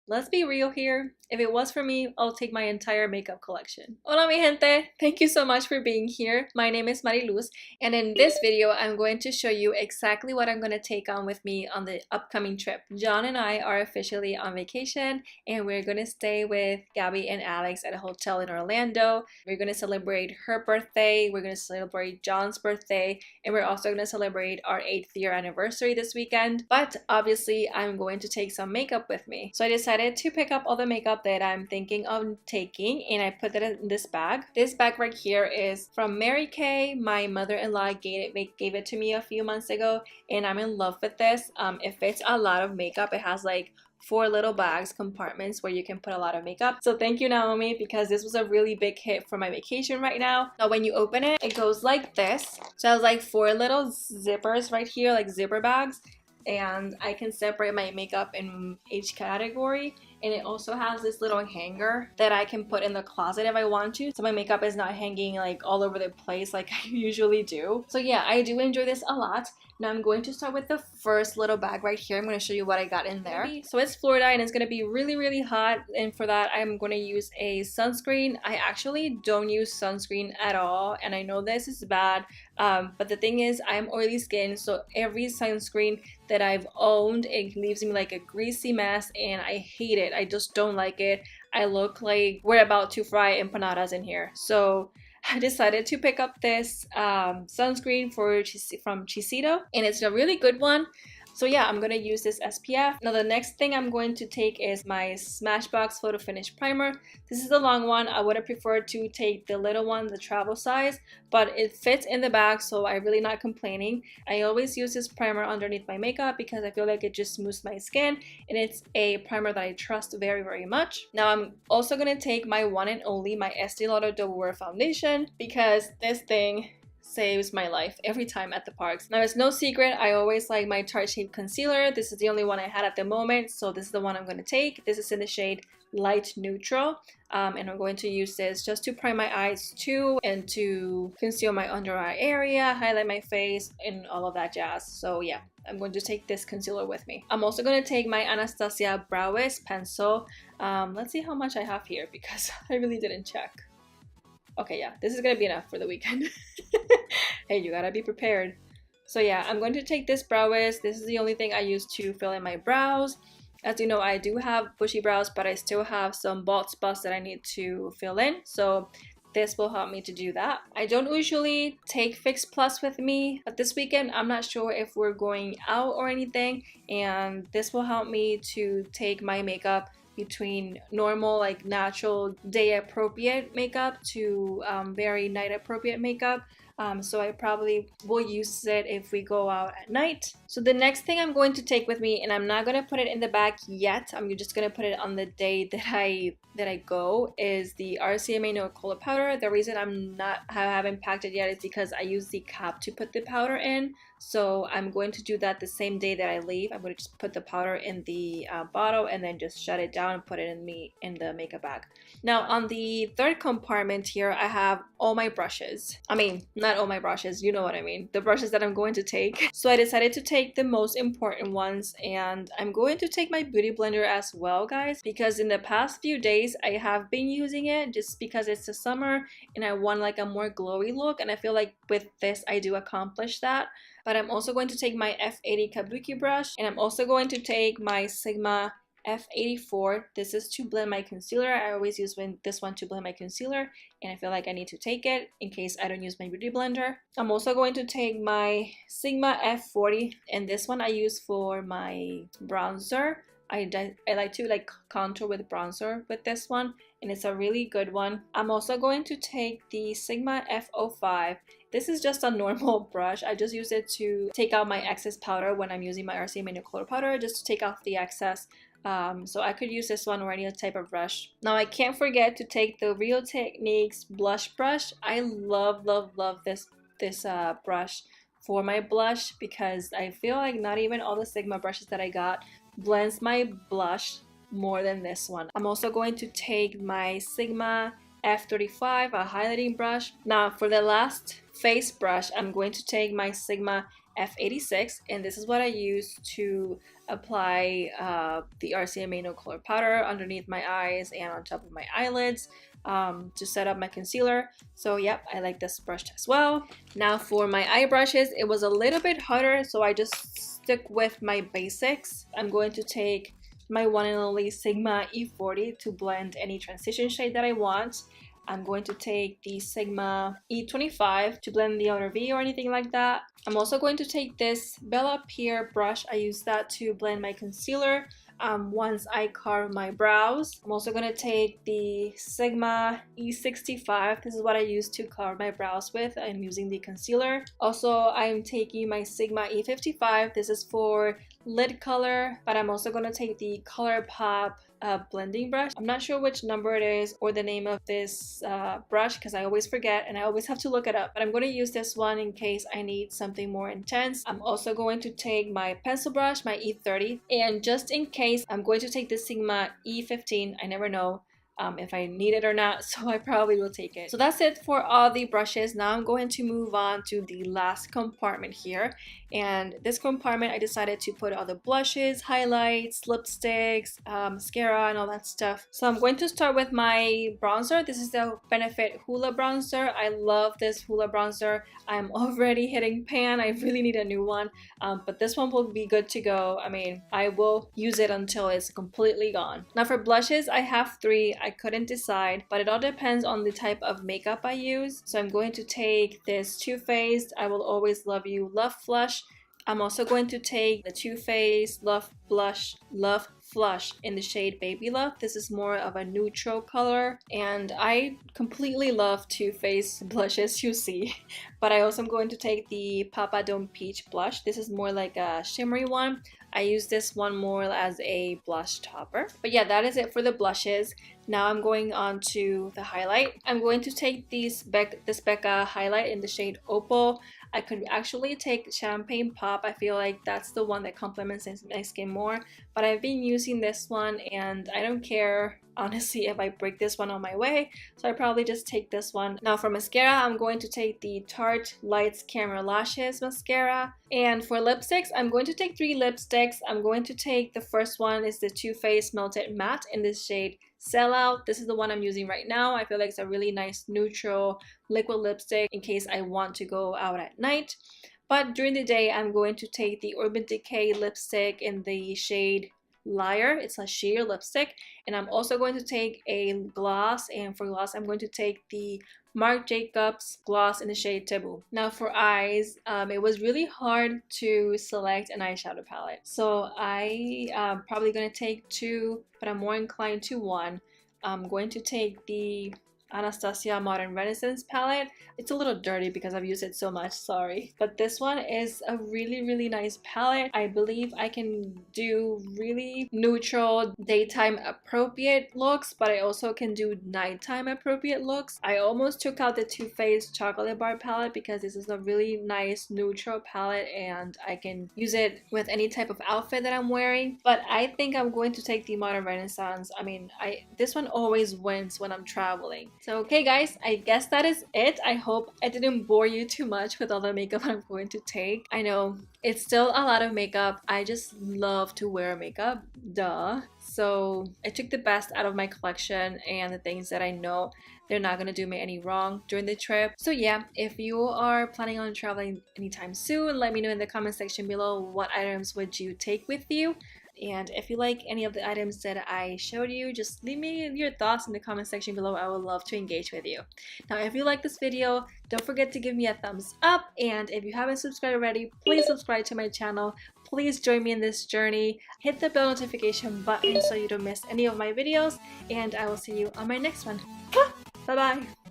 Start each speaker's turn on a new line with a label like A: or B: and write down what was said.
A: let's be real here. If it was for me, I'll take my entire makeup collection. Hola mi gente! Thank you so much for being here. My name is Mariluz, and in this video, I'm going to show you exactly what I'm going to take on with me on the upcoming trip. John and I are officially on vacation, and we're going to stay with Gaby and Alex at a hotel in Orlando. We're going to celebrate her birthday, we're going to celebrate John's birthday, and we're also going to celebrate our 8th year anniversary this weekend. But obviously, I'm going to take some makeup with me. So I decided to pick up all the makeup that I'm thinking of taking, and I put it in this bag. This bag right here is from Mary Kay. My mother-in-law gave it to me a few months ago, and I'm in love with this. It fits a lot of makeup. It has like 4 little bags, compartments where you can put a lot of makeup. So thank you, Naomi, because this was a really big hit for my vacation right now. Now when you open it, it goes like this. So it has like 4 little zippers right here, like zipper bags, and I can separate my makeup in each category. And it also has this little hanger that I can put in the closet if I want to, so my makeup is not hanging like all over the place like I usually do. So yeah, I do enjoy this a lot. Now I'm going to start with the first little bag right here. I'm going to show you what I got in there. So it's Florida and it's going to be really hot, and for that I'm going to use a sunscreen. I actually don't use sunscreen at all, and I know this is bad, but the thing is I'm oily skin, so every sunscreen that I've owned, it leaves me like a greasy mess, and I hate it. I just don't like it. I look like we're about to fry empanadas in here. So I decided to pick up this sunscreen from Shiseido, and it's a really good one. So yeah, I'm going to use this SPF. Now the next thing I'm going to take is my Smashbox Photo Finish Primer. This is the long one. I would have preferred to take the little one, the travel size, but it fits in the bag, so I'm really not complaining. I always use this primer underneath my makeup because I feel like it just smooths my skin, and it's a primer that I trust very much. Now I'm also going to take my one and only, my Estee Lauder Double Wear Foundation, because this thing saves my life every time at the parks. Now it's no secret, I always like my Tarte Shape Concealer. This is the only one I had at the moment, so this is the one I'm going to take. This is in the shade Light Neutral, and I'm going to use this just to prime my eyes too, and to conceal my under eye area, highlight my face, and all of that jazz. So yeah, I'm going to take this concealer with me. I'm also going to take my Anastasia Brow Wiz pencil. Let's see how much I have here because I really didn't check. Okay, yeah, this is gonna be enough for the weekend. Hey, you gotta be prepared. So yeah, I'm going to take this Brow Wiz. This is the only thing I use to fill in my brows. As you know, I do have bushy brows, but I still have some bald spots that I need to fill in. So this will help me to do that. I don't usually take Fix Plus with me, but this weekend I'm not sure if we're going out or anything, and this will help me to take my makeup between normal, like natural day appropriate makeup to very night appropriate makeup. So I probably will use it if we go out at night. So the next thing I'm going to take with me, and I'm not going to put it in the bag yet, I'm just going to put it on the day that I go, is the RCMA Nail Color Powder. The reason I haven't packed it yet is because I use the cap to put the powder in. So I'm going to do that the same day that I leave. I'm going to just put the powder in the bottle and then just shut it down and put it in the makeup bag. Now on the third compartment here, I have all my brushes. I mean, not all my brushes, you know what I mean. The brushes that I'm going to take. So I decided to take the most important ones, and I'm going to take my beauty blender as well, guys, because in the past few days I have been using it just because it's the summer and I want like a more glowy look, and I feel like with this I do accomplish that. But I'm also going to take my F80 Kabuki brush, and I'm also going to take my Sigma F84. This is to blend my concealer. I always use this one to blend my concealer, and I feel like I need to take it in case I don't use my beauty blender. I'm also going to take my Sigma F40, and this one I use for my bronzer. I like to like contour with bronzer with this one, and it's a really good one. I'm also going to take the Sigma F05. This is just a normal brush. I just use it to take out my excess powder when I'm using my RCMA Nail Color Powder, just to take off the excess. So I could use this one or any type of brush. Now I can't forget to take the Real Techniques blush brush. I love this brush for my blush because I feel like not even all the Sigma brushes that I got blends my blush more than this one. I'm also going to take my Sigma F35, a highlighting brush. Now for the last face brush, I'm going to take my Sigma F86, and this is what I use to apply the RCMA No Color Powder underneath my eyes and on top of my eyelids to set up my concealer. So yep, I like this brush as well. Now for my eye brushes, it was a little bit harder, so I just stick with my basics. I'm going to take my one and only Sigma E40 to blend any transition shade that I want. I'm going to take the Sigma E25 to blend the outer V or anything like that. I'm also going to take this Bellapierre brush. I use that to blend my concealer once I carve my brows. I'm also going to take the Sigma E65. This is what I use to carve my brows with. I'm using the concealer. Also, I'm taking my Sigma E55. This is for lid color, but I'm also going to take the ColourPop blending brush. I'm not sure which number it is or the name of this brush because I always forget and I always have to look it up, but I'm going to use this one in case I need something more intense. I'm also going to take my pencil brush, my E30, and just in case I'm going to take the Sigma E15. I never know if I need it or not, so I probably will take it. So that's it for all the brushes. Now I'm going to move on to the last compartment here, and this compartment I decided to put all the blushes, highlights, lipsticks, mascara, and all that stuff. So I'm going to start with my bronzer. This is the Benefit Hoola bronzer. I love this Hoola bronzer. I'm already hitting pan. I really need a new one, but this one will be good to go. I mean, I will use it until it's completely gone. Now for blushes, I have 3. I couldn't decide, but it all depends on the type of makeup I use. So I'm going to take this Too Faced I Will Always Love You Love Flush. I'm also going to take the Too Faced Love Blush Love Flush in the shade Baby Love. This is more of a neutral color, and I completely love Too Faced blushes, you see. But I also am going to take the Papa Don't Peach blush. This is more like a shimmery one. I use this one more as a blush topper. But yeah, that is it for the blushes. Now I'm going on to the highlight. I'm going to take this Becca highlight in the shade Opal. I could actually take Champagne Pop. I feel like that's the one that complements my skin more. But I've been using this one and I don't care, honestly, if I break this one on my way. So I probably just take this one. Now for mascara, I'm going to take the Tarte Lights Camera Lashes mascara. And for lipsticks, I'm going to take 3 lipsticks. I'm going to take the first one is the Too Faced Melted Matte in this shade Sellout. This is the one I'm using right now. I feel like it's a really nice neutral liquid lipstick in case I want to go out at night. But during the day, I'm going to take the Urban Decay lipstick in the shade Liar. It's a sheer lipstick. And I'm also going to take a gloss, and for gloss I'm going to take the Marc Jacobs gloss in the shade Taboo. Now for eyes, it was really hard to select an eyeshadow palette, so I'm probably going to take 2, but I'm more inclined to 1. I'm going to take the Anastasia Modern Renaissance palette. It's a little dirty because I've used it so much, sorry. But this one is a really nice palette. I believe I can do really neutral daytime appropriate looks, but I also can do nighttime appropriate looks. I almost took out the Too Faced Chocolate Bar palette because this is a really nice neutral palette and I can use it with any type of outfit that I'm wearing. But I think I'm going to take the Modern Renaissance. I mean, this one always wins when I'm traveling. So okay guys, I guess that is it. I hope I didn't bore you too much with all the makeup I'm going to take. I know it's still a lot of makeup. I just love to wear makeup, duh. So I took the best out of my collection and the things that I know they're not gonna do me any wrong during the trip. So yeah, if you are planning on traveling anytime soon, let me know in the comment section below what items would you take with you. And if you like any of the items that I showed you, just leave me your thoughts in the comment section below. I would love to engage with you. Now, if you like this video, don't forget to give me a thumbs up. And if you haven't subscribed already, please subscribe to my channel. Please join me in this journey. Hit the bell notification button so you don't miss any of my videos. And I will see you on my next one. Bye-bye.